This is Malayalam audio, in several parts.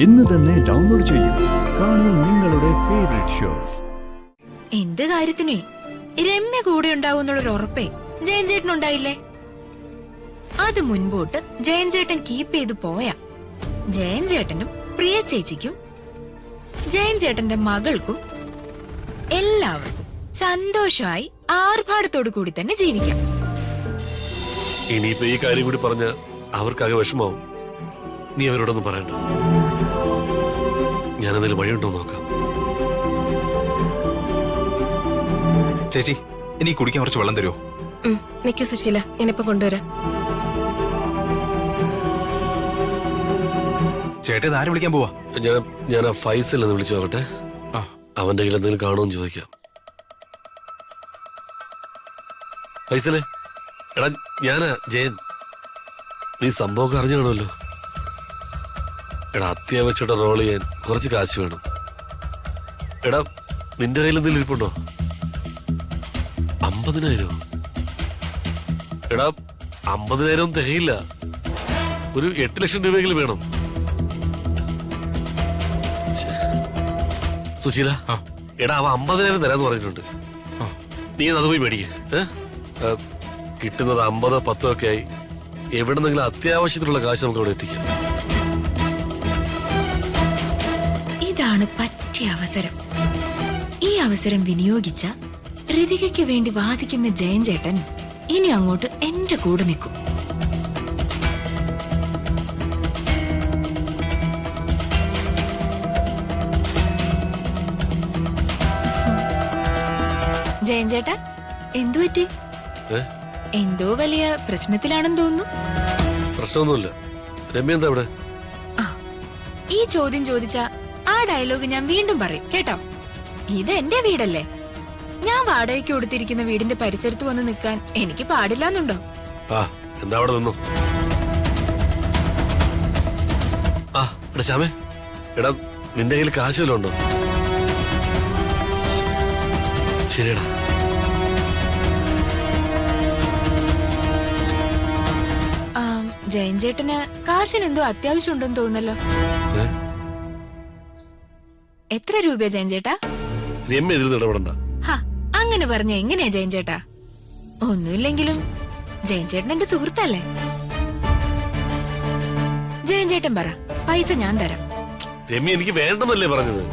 ഇന്ന് തന്നെ ഡൗൺലോഡ് ചെയ്യൂ. കാണൂ നിങ്ങളുടെ ഫേവറേറ്റ് ഷോസ്. എന്ത് കാര്യത്തിനേ രമ്യ കൂടെ ഉണ്ടാവുന്നുള്ളൊരു ഉറപ്പേ ജയൻ ചേട്ടനുണ്ടായില്ലേ? അത് മുൻപോട്ട് ജയൻ ചേട്ടൻ കീപ്പ് ചെയ്തു പോയ ജയൻ ചേട്ടനും പ്രിയ ചേച്ചിക്കും ജയൻ ചേട്ടന്റെ മകൾക്കും എല്ലാവർക്കും സന്തോഷമായി ആർഭാടത്തോടു കൂടി തന്നെ ജീവിക്കാം. ഇനിയിപ്പോ ഈ കാര്യം കൂടി പറഞ്ഞ അവർക്കാകെ വിഷമാവും. നീ അവരോടൊന്നും പറയണ്ട. ഞാനെന്തെങ്കിലും വഴിയുണ്ടോ നോക്കാം. ചേച്ചി, ഇനി കുടിക്കാൻ കുറച്ച് വെള്ളം തരുമോ? നിക്ക് സുശീല, ഞാനിപ്പോ കൊണ്ടുവരാം. ചേട്ടൻ ആരെ വിളിക്കാൻ പോവാ? ഞാൻ ആ ഫൈസൽ എന്ന് വിളിച്ചു നോക്കട്ടെ. അവന്റെ കയ്യിൽ എന്തെങ്കിലും കാണുമെന്ന് ചോദിക്കാം. ഫൈസലേ, എടാ ഞാനാ ജയൻ. നീ സംഭവമൊക്കെ അറിഞ്ഞു കാണുമല്ലോ. എടാ അത്യാവശ്യമായിട്ട് റോൾ ചെയ്യാൻ കുറച്ച് കാശ് വേണം. എടാ നിന്റെ കയ്യിൽ എന്തെങ്കിലും ഇരിപ്പുണ്ടോ? 50,000. എടാ 50,000 തികയില്ല. ഒരു 8 ലക്ഷം രൂപയെങ്കിലും വേണം. സുശീല, എടാ അവ 50,000 തരാന്ന് പറഞ്ഞിട്ടുണ്ട്. നീ അത് പോയി മേടിക്ക. കിട്ടുന്നത് 50, 10 ഒക്കെ ആയി. എവിടെന്നെങ്കിലും അത്യാവശ്യത്തിനുള്ള കാശ് നമുക്ക് അവിടെ എത്തിക്കാം. ഇതാണ് പറ്റിയ അവസരം. ഈ അവസരം വിനിയോഗിച്ച ഋതികയ്ക്ക് വേണ്ടി വാദിക്കുന്ന ജയൻ ചേട്ടൻ ഇനി അങ്ങോട്ട് എന്റെ കൂടെ നിൽക്കും. ജയൻ ചേട്ടാ, എന്തു പറ്റി? എന്തോ വലിയ പ്രശ്നത്തിലാണെന്ന് തോന്നുന്നു. പ്രശ്നമൊന്നുമില്ല. രമ്യ എന്താ ഇവിടെ? ഈ ചോദ്യം ചോദിച്ച ആ ഡയലോഗ് ഞാൻ വീണ്ടും പറയും കേട്ടോ. ഇത് എന്റെ വീടല്ലേ. ഞാൻ വാടകയ്ക്ക് കൊടുത്തിരിക്കുന്ന വീടിന്റെ പരിസരത്ത് വന്ന് നിൽക്കാൻ എനിക്ക് പാടില്ലാന്നുണ്ടോ? എന്താ അവിടെ നിന്നു? എടാ ശ്യാമേ, എടാ നിന്റെ കയ്യിൽ കാശ് വല്ലതും ഉണ്ടോ? ശരിയടാ. ജയൻ ചേട്ടന് കാശിന് എന്തോ അത്യാവശ്യം ഉണ്ടെന്ന് തോന്നുന്നല്ലോ. എത്ര രൂപയാ ജയൻ ചേട്ടാ? രമ്യ ഇതിൽ ഇടപെടണ്ട. അങ്ങനെ പറഞ്ഞ എങ്ങനെയാ ജയൻ ചേട്ടാ? ഒന്നുമില്ലെങ്കിലും ജയൻ ചേട്ടൻ എന്റെ സുഹൃത്തല്ലേ. ജയൻ ചേട്ടൻ പറ, പൈസ ഞാൻ തരാം. രമ്യ എനിക്ക് വേണ്ടെന്നല്ലേ പറഞ്ഞത്?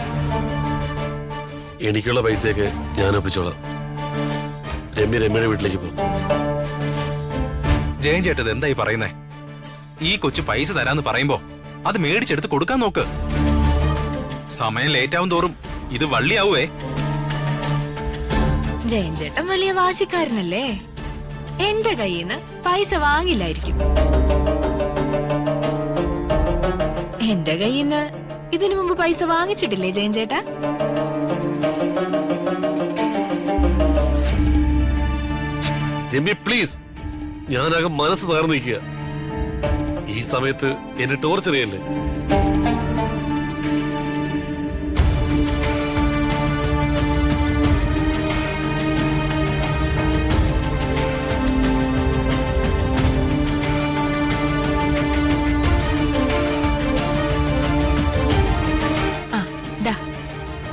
എനിക്കുള്ള പൈസയൊക്കെ ഞാൻ ഒപ്പിച്ചോളാം. രമ്യയുടെ വീട്ടിലേക്ക് പോ. ജയൻ ചേട്ടത് എന്തായി പറയുന്നേ? ഈ കൊച്ചു പൈസ തരാന്ന് പറയുമ്പോ അത് മേടിച്ചെടുത്ത് കൊടുക്കാൻ നോക്ക്. സമയം ലേറ്റ് ആവും തോറും ഇത് വള്ളിയാവേ. ജയൻ ചേട്ടൻ വലിയ വാശിക്കാരനല്ലേ. എന്റെ കയ്യിൽ നിന്ന് പൈസ വാങ്ങില്ലായിരിക്കും. എന്റെ കയ്യിൽ നിന്ന് ഇതിനു മുമ്പ് പൈസ വാങ്ങിച്ചിട്ടില്ലേ ജയൻ ചേട്ടാ? രമ്യ പ്ലീസ്, ഞാനാകെ മനസ്സ് തകർന്നു നിൽക്കുക. ഈ സമയത്ത് എന്നെ ടോർച്ചർ ചെയ്യല്ലേ.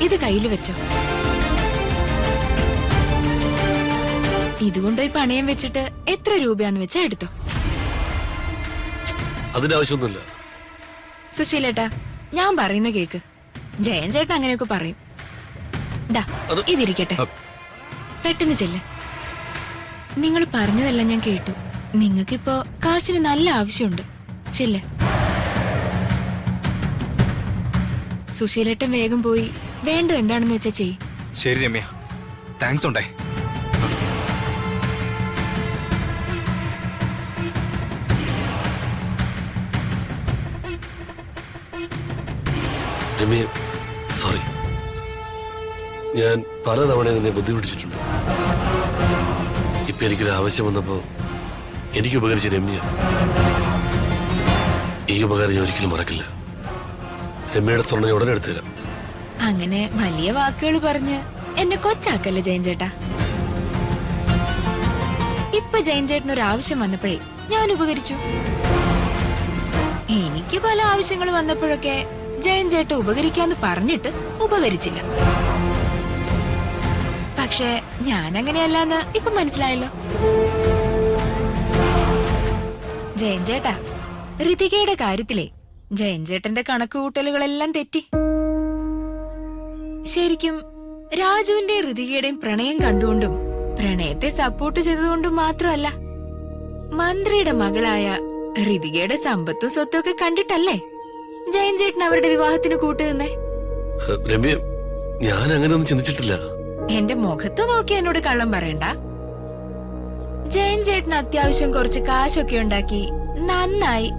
ഇത് കയ്യിൽ വെച്ചോ. ഇതുകൊണ്ടുപോയി പണയം വെച്ചിട്ട് എത്ര രൂപയാന്ന് വെച്ചാ എടുത്തോ. അതിന്റെ ആവശ്യമൊന്നുമില്ല. സുശീലേട്ടാ, ഞാൻ പറയുന്ന കേക്ക്. ജയൻ ചേട്ടൻ അങ്ങനെയൊക്കെ പറയും. ഇതിരിക്കട്ടെ, പെട്ടെന്ന് ചെല്ല്. നിങ്ങൾ പറഞ്ഞതെല്ലാം ഞാൻ കേട്ടു. നിങ്ങൾക്കിപ്പോ കാശിന് നല്ല ആവശ്യമുണ്ട്. ചെല്ല്. സുശീലേട്ടൻ വേഗം പോയി വേണ്ട എന്താണെന്ന് വെച്ചാ ചെയ്. ശരി രമ്യ, താങ്ക്സ് ഉണ്ടേ. രമ്യ, സോറി. ഞാൻ പലതവണ നിന്നെ ബുദ്ധിമുട്ടിച്ചിട്ടുണ്ട്. ഇപ്പൊ എനിക്കൊരു ആവശ്യം വന്നപ്പോ എനിക്ക് ഉപകരിച്ച രമ്യ. ഈ ഉപകാരം ഞാൻ ഒരിക്കലും മറക്കില്ല. രമ്യയുടെ സ്വർണ്ണം ഉടനെ എടുത്തുതരാം. അങ്ങനെ വലിയ വാക്കുകൾ പറഞ്ഞ് എന്നെ കൊച്ചാക്കല്ലേ ജയൻ ചേട്ടാ. ഇപ്പൊ ജയൻ ചേട്ടന് ഒരു ആവശ്യം വന്നപ്പോഴേ ഞാൻ ഉപകരിച്ചു. എനിക്ക് പല ആവശ്യങ്ങൾ വന്നപ്പോഴൊക്കെ ജയൻ ചേട്ടൻ ഉപകരിക്കാന്ന് പറഞ്ഞിട്ട് ഉപകരിച്ചില്ല. പക്ഷെ ഞാൻ അങ്ങനെയല്ലാന്ന് ഇപ്പൊ മനസ്സിലായല്ലോ. ജയൻ ചേട്ടാ, ഋതികയുടെ കാര്യത്തിലെ ജയൻ ചേട്ടന്റെ കണക്കുകൂട്ടലുകളെല്ലാം തെറ്റി. ശരിക്കും രാജുവിന്റെ ഋതികയുടെയും പ്രണയം കണ്ടുകൊണ്ടും പ്രണയത്തെ സപ്പോർട്ട് ചെയ്തതുകൊണ്ടും മാത്രമല്ല, മന്ത്രിയുടെ മകളായ ഋതികയുടെ സമ്പത്തും സ്വത്തും ഒക്കെ കണ്ടിട്ടല്ലേ ജയൻ ചേട്ടൻ അവരുടെ വിവാഹത്തിന് കൂട്ടുനിന്നേ. രമ്യ, ഞാൻ അങ്ങനെ ഒന്നും ചിന്തിച്ചിട്ടില്ല. എന്റെ മുഖത്ത് നോക്കി എന്നോട് കള്ളം പറയണ്ട. ജയൻ ചേട്ടൻ അത്യാവശ്യം കുറച്ച് കാശൊക്കെ ഉണ്ടാക്കി നന്നായി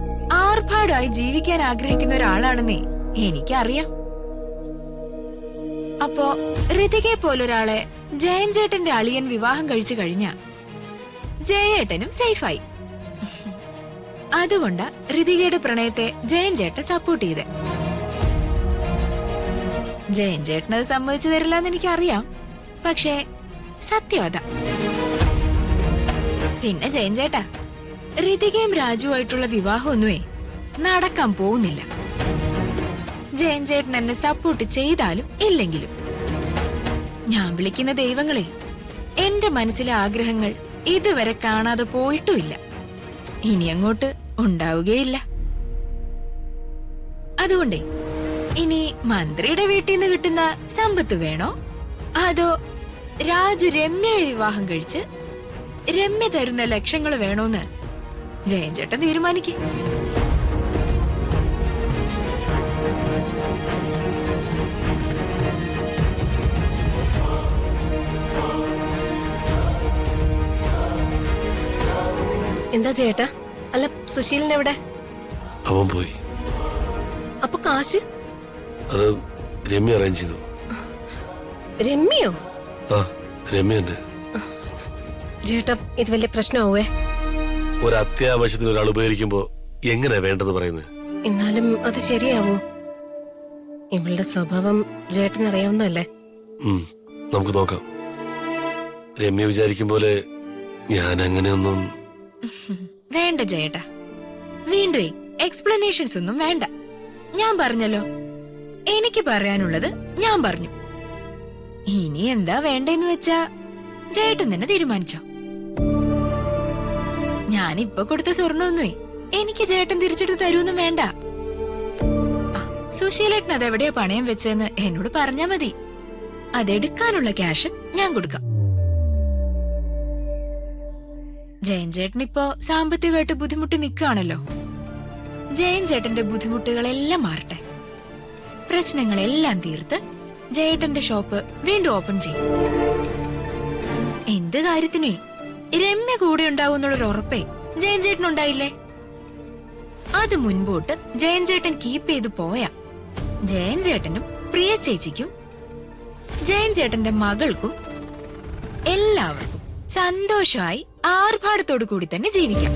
ആർഭാടമായി ജീവിക്കാൻ ആഗ്രഹിക്കുന്ന ഒരാളാണെന്നേ എനിക്കറിയാം. അപ്പോ ഋതികയെ പോലൊരാളെ ജയൻ ചേട്ടന്റെ അളിയൻ വിവാഹം കഴിച്ചു കഴിഞ്ഞ ജയേട്ടനും സേഫായി. അതുകൊണ്ടാ ഋതികയുടെ പ്രണയത്തെ ജയൻ ചേട്ടൻ സപ്പോർട്ട് ചെയ്തേ. ജയൻ ചേട്ടനത് സമ്മതിച്ചു തരില്ല എന്ന് എനിക്കറിയാം. പക്ഷേ സത്യം അതാ. പിന്നെ ജയൻ ചേട്ടാ, ഋതികയും രാജുവായിട്ടുള്ള വിവാഹമൊന്നുമേ നടക്കാൻ പോകുന്നില്ല. ജയൻ ചേട്ടൻ എന്നെ സപ്പോർട്ട് ചെയ്താലും ഇല്ലെങ്കിലും ഞാൻ വിളിക്കുന്ന ദൈവങ്ങളെ എന്റെ മനസ്സിലെ ആഗ്രഹങ്ങൾ ഇതുവരെ കാണാതെ പോയിട്ടുമില്ല, ഇനി അങ്ങോട്ട് ഉണ്ടാവുകയില്ല. അതുകൊണ്ടേ ഇനി മന്ത്രിയുടെ വീട്ടിൽ നിന്ന് കിട്ടുന്ന സമ്പത്ത് വേണോ, അതോ രാജു രമ്യയെ വിവാഹം കഴിച്ച് രമ്യ തരുന്ന ലക്ഷങ്ങൾ വേണോന്ന് ജയൻ ചേട്ടൻ തീരുമാനിക്കും. എന്താ ചേട്ടാ? അല്ല, സുശീലൻ എവിടെ? അവൻ പോയി. അപ്പൊ കാശ് അത് രമ്യ അറേഞ്ച് ചെയ്തു. രമ്യോ? ആ, രമ്യ തന്നെ. ചേട്ടാ, ഇത് വലിയ പ്രശ്നമാവേ. ഒരു അത്യാവശ്യത്തിന് ഒരാൾ ഉപകരിക്കുമ്പോ എങ്ങനെ വേണ്ടെന്ന് പറയുന്നത്? എന്നാലും അത് ശരിയാവോ? ഇവളുടെ സ്വഭാവം ചേട്ടൻ അറിയാവുന്നതല്ലേ? നമുക്ക് നോക്കാം. രമ്യ വിചാരിക്കും പോലെ ഞാൻ അങ്ങനെയൊന്നും. വേണ്ട ജയേട്ടാ, വീണ്ടും എക്സ്പ്ലനേഷൻസ് ഒന്നും വേണ്ട. ഞാൻ പറഞ്ഞല്ലോ, എനിക്ക് പറയാനുള്ളത് ഞാൻ പറഞ്ഞു. ഇനി എന്താ വേണ്ടെന്ന് വെച്ചാ ജയേട്ടൻ തന്നെ തീരുമാനിച്ചോ. ഞാനിപ്പൊ കൊടുത്ത സ്വർണ്ണമൊന്നുമേ എനിക്ക് ചേട്ടൻ തിരിച്ചെടുത്ത് തരൂന്നും വേണ്ട. സുശീലേട്ടൻ അതെവിടെയാ പണയം വെച്ചെന്ന് എന്നോട് പറഞ്ഞാ മതി. അതെടുക്കാനുള്ള ക്യാഷ് ഞാൻ കൊടുക്കാം. ജയൻ ചേട്ടൻ ഇപ്പോ സാമ്പത്തികമായിട്ട് ബുദ്ധിമുട്ടി നിൽക്കുകയാണല്ലോ. ജയൻ ചേട്ടന്റെ ബുദ്ധിമുട്ടുകളെല്ലാം മാറട്ടെ. പ്രശ്നങ്ങളെല്ലാം തീർത്ത് ജയേട്ടന്റെ ഷോപ്പ് വീണ്ടും ഓപ്പൺ ചെയ്യും. എന്ത് കാര്യത്തിനേ രമ്യ കൂടെ ഉണ്ടാവും എന്നുള്ളൊരു ഉറപ്പേ ജയൻ ചേട്ടനുണ്ടായില്ലേ? അത് മുൻപോട്ട് ജയൻ ചേട്ടൻ കീപ്പ് ചെയ്തു പോയാ ജയൻ ചേട്ടനും പ്രിയ ചേച്ചിക്കും ജയൻ ചേട്ടന്റെ മകൾക്കും എല്ലാവർക്കും സന്തോഷമായി ആർഭാടത്തോടു കൂടി തന്നെ ജീവിക്കാം.